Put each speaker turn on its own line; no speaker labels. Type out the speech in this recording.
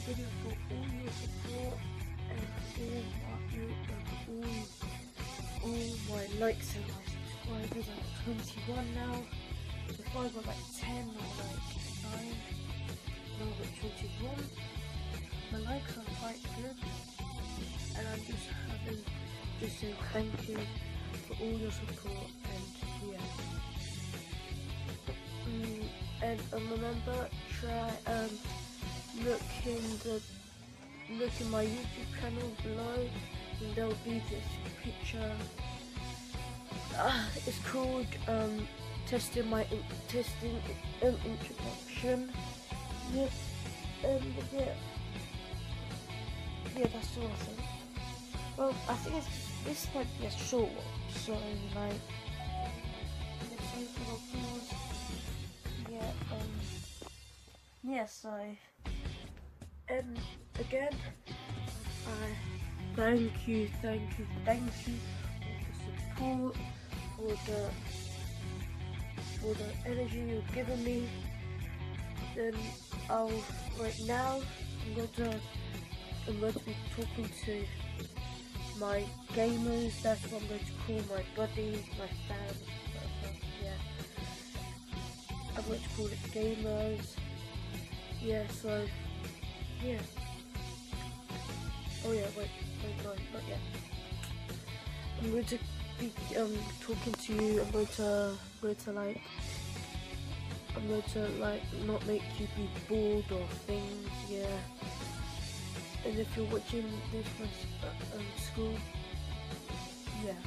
video for all your support and all my likes and my subscribers. I'm 21 now. Before I got like 10 or like 9, now I've got 21. My likes are quite good, and I'm just saying thank you for all your support, and yeah. And remember, try look in my YouTube channel below, and there'll be this picture. It's called testing introduction. Yeah, yeah, that's all I think. Well, I think this might be a short one, so like, let's see if it'll pause. Yeah, so, again, I thank you for the support, for the energy you've given me. Then right now, I'm going to be talking to my gamers. That's what I'm going to call my buddies, my fans, whatever. Yeah, I'm going to call it gamers. Yeah, so yeah. Oh yeah, wait, no, not yet. I'm going to be talking to you. I'm going to like not make you be bored or things. Yeah. And if you're watching this from school, yeah.